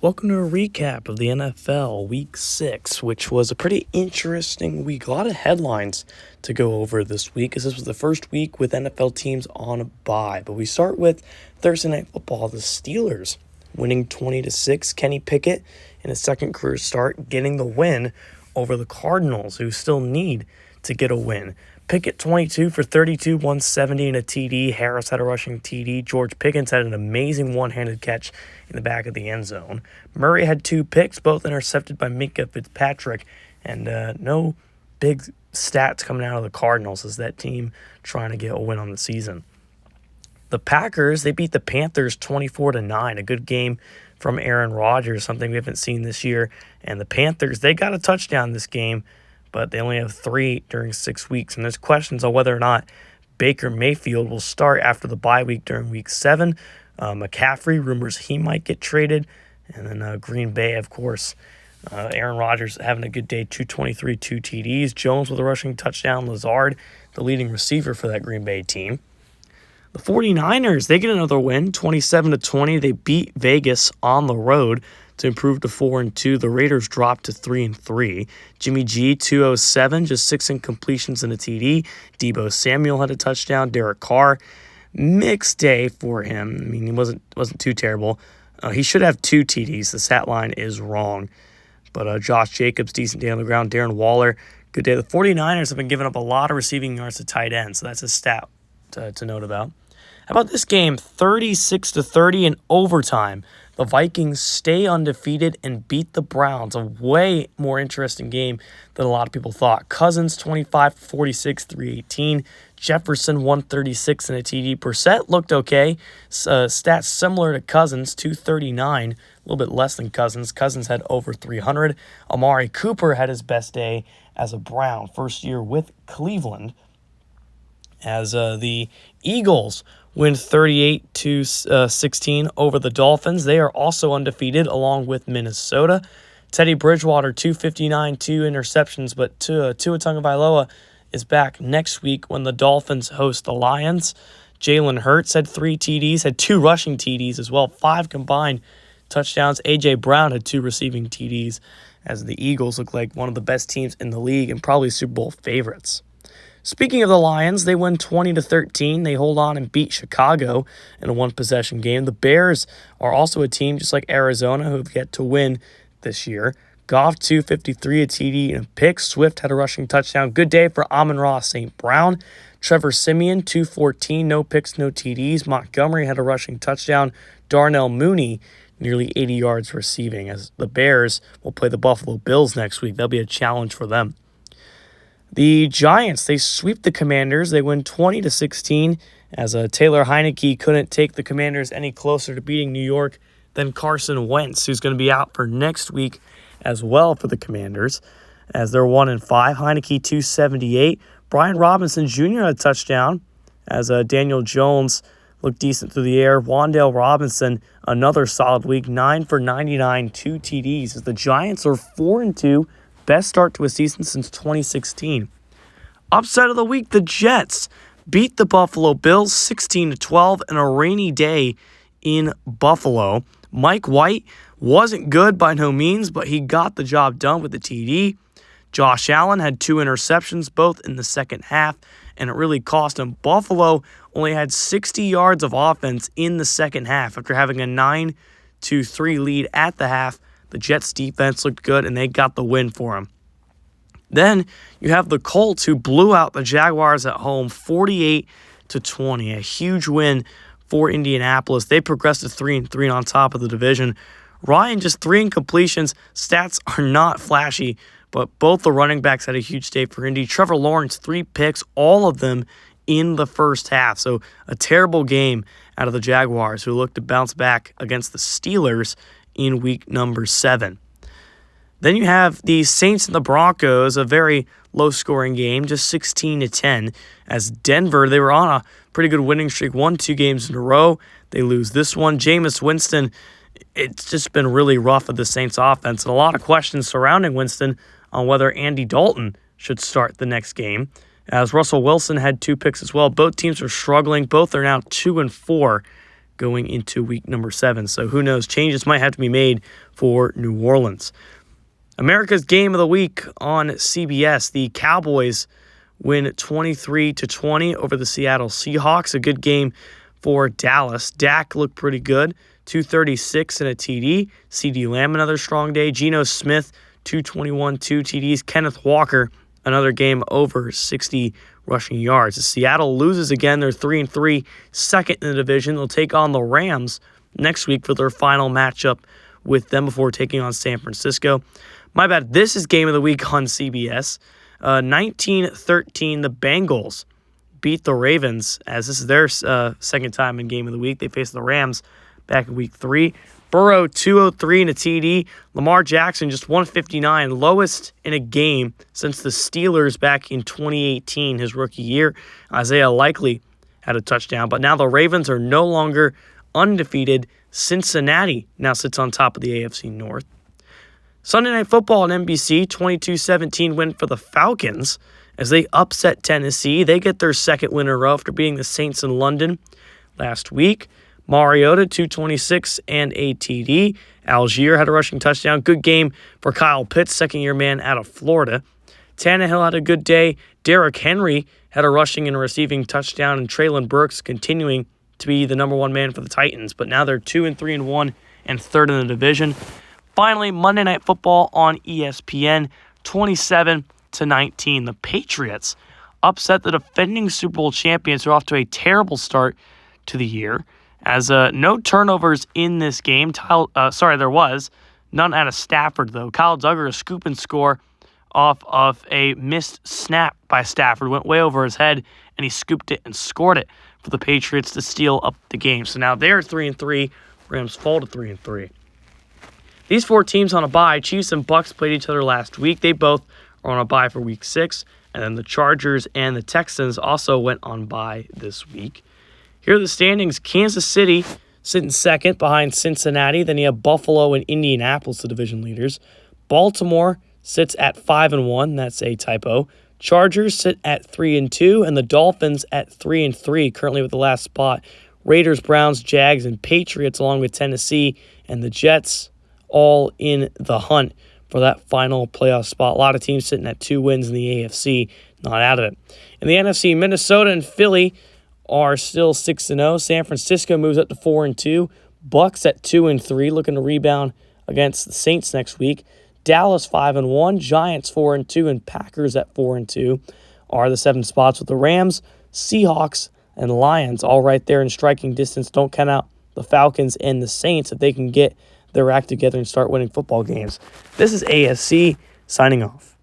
Welcome to a recap of the NFL Week 6, which was a pretty interesting week. A lot of headlines to go over this week, as this was the first week with NFL teams on a bye. But we start with Thursday Night Football. The Steelers winning 20-6. Kenny Pickett, in his second career start, getting the win over the Cardinals, who still need to get a win. Pickett 22 for 32, 170 and a TD. Harris had a rushing TD. George Pickens had an amazing one-handed catch in the back of the end zone. Murray had 2 picks, both intercepted by Minkah Fitzpatrick, and no big stats coming out of the Cardinals as that team trying to get a win on the season. The Packers, they beat the Panthers 24-9, a good game from Aaron Rodgers, something we haven't seen this year. And the Panthers, they got a touchdown this game, but they only have 3 during 6 weeks. And there's questions on whether or not Baker Mayfield will start after the bye week during Week 7. McCaffrey, rumors he might get traded. And then Green Bay, of course. Aaron Rodgers having a good day, 223, 2 TDs. Jones with a rushing touchdown. Lazard, the leading receiver for that Green Bay team. The 49ers, they get another win, 27-20. They beat Vegas on the road to improve to 4-2. The Raiders dropped to 3-3. Jimmy G, 207, just 6 incompletions and a TD. Deebo Samuel had a touchdown. Derek Carr, mixed day for him. I mean, he wasn't too terrible. He should have 2 TDs. The stat line is wrong. But Josh Jacobs, decent day on the ground. Darren Waller, good day. The 49ers have been giving up a lot of receiving yards to tight ends, so that's a stat to note about. How about this game? 36-30 in overtime. The Vikings stay undefeated and beat the Browns. A way more interesting game than a lot of people thought. Cousins, 25 for 46, 318. Jefferson, 136 and a TD. Brissett looked okay. Stats similar to Cousins, 239. A little bit less than Cousins. Cousins had over 300. Amari Cooper had his best day as a Brown. First year with Cleveland. As the Eagles win 38-16 over the Dolphins. They are also undefeated along with Minnesota. Teddy Bridgewater, 259, 2 interceptions, but Tua Tagovailoa is back next week when the Dolphins host the Lions. Jalen Hurts had 3 TDs, had 2 rushing TDs as well, 5 combined touchdowns. A.J. Brown had 2 receiving TDs, as the Eagles look like one of the best teams in the league and probably Super Bowl favorites. Speaking of the Lions, they win 20-13. They hold on and beat Chicago in a one-possession game. The Bears are also a team just like Arizona who have yet to win this year. Goff, 253, a TD, and a pick. Swift had a rushing touchdown. Good day for Amon-Ra St. Brown. Trevor Siemian, 214, no picks, no TDs. Montgomery had a rushing touchdown. Darnell Mooney, nearly 80 yards receiving, as the Bears will play the Buffalo Bills next week. That'll be a challenge for them. The Giants, they sweep the Commanders. They win 20-16 as Taylor Heineke couldn't take the Commanders any closer to beating New York than Carson Wentz, who's going to be out for next week as well for the Commanders, as they're 1-5. Heineke, 278. Brian Robinson Jr. had a touchdown as Daniel Jones looked decent through the air. Wan'Dale Robinson, another solid week, 9 for 99, 2 TDs, as the Giants are 4-2. Best start to a season since 2016. Upset of the week, the Jets beat the Buffalo Bills 16-12 in a rainy day in Buffalo. Mike White wasn't good by no means, but he got the job done with the TD. Josh Allen had 2 interceptions, both in the second half, and it really cost him. Buffalo only had 60 yards of offense in the second half after having a 9-3 lead at the half. The Jets' defense looked good, and they got the win for them. Then you have the Colts, who blew out the Jaguars at home 48-20. A huge win for Indianapolis. They progressed to 3-3 on top of the division. Ryan, just 3 incompletions. Stats are not flashy, but both the running backs had a huge day for Indy. Trevor Lawrence, 3 picks, all of them in the first half. So a terrible game out of the Jaguars, who looked to bounce back against the Steelers in week number 7. Then you have the Saints and the Broncos, a very low-scoring game, just 16-10. As Denver, they were on a pretty good winning streak, won 2 games in a row. They lose this one. Jameis Winston, it's just been really rough with the Saints offense, and a lot of questions surrounding Winston on whether Andy Dalton should start the next game. As Russell Wilson had 2 picks as well. Both teams are struggling. Both are now 2-4 going into week number 7. So who knows? Changes might have to be made for New Orleans. America's Game of the Week on CBS. The Cowboys win 23-20 over the Seattle Seahawks. A good game for Dallas. Dak looked pretty good. 236 and a TD. CeeDee Lamb, another strong day. Geno Smith, 221, 2 TDs. Kenneth Walker, another game over 60 rushing yards. As Seattle loses again, they're 3-3, second in the division. They'll take on the Rams next week for their final matchup with them before taking on San Francisco. My bad. This is Game of the Week on CBS. 19-13, the Bengals beat the Ravens, as this is their second time in Game of the Week. They faced the Rams back in Week 3. Burrow, 203 and a TD. Lamar Jackson, just 159, lowest in a game since the Steelers back in 2018, his rookie year. Isaiah Likely had a touchdown, but now the Ravens are no longer undefeated. Cincinnati now sits on top of the AFC North. Sunday Night Football on NBC, 22-17 win for the Falcons as they upset Tennessee. They get their second win in a row after beating the Saints in London last week. Mariota, 226 and a TD. Algier had a rushing touchdown. Good game for Kyle Pitts, second-year man out of Florida. Tannehill had a good day. Derrick Henry had a rushing and a receiving touchdown, and Treylon Burks continuing to be the number one man for the Titans. But now they're 2-3-1 and third in the division. Finally, Monday Night Football on ESPN, 27-19. The Patriots upset the defending Super Bowl champions who are off to a terrible start to the year. As no turnovers in this game. There was. None out of Stafford, though. Kyle Duggar, a scoop and score off of a missed snap by Stafford. Went way over his head, and he scooped it and scored it for the Patriots to steal up the game. So now they're 3-3. Rams fall to 3-3. These four teams on a bye. Chiefs and Bucks played each other last week. They both are on a bye for Week 6. And then the Chargers and the Texans also went on bye this week. Here are the standings. Kansas City sitting second behind Cincinnati. Then you have Buffalo and Indianapolis, the division leaders. Baltimore sits at 5-1. That's a typo. Chargers sit at 3-2, and the Dolphins at 3-3, currently with the last spot. Raiders, Browns, Jags, and Patriots, along with Tennessee and the Jets, all in the hunt for that final playoff spot. A lot of teams sitting at 2 wins in the AFC, not out of it. In the NFC, Minnesota and Philly are still 6-0. San Francisco moves up to 4-2. Bucks at 2-3, looking to rebound against the Saints next week. Dallas 5-1, Giants 4-2, and Packers at 4-2 are the 7 spots with the Rams, Seahawks, and Lions all right there in striking distance. Don't count out the Falcons and the Saints if they can get their act together and start winning football games. This is ASC signing off.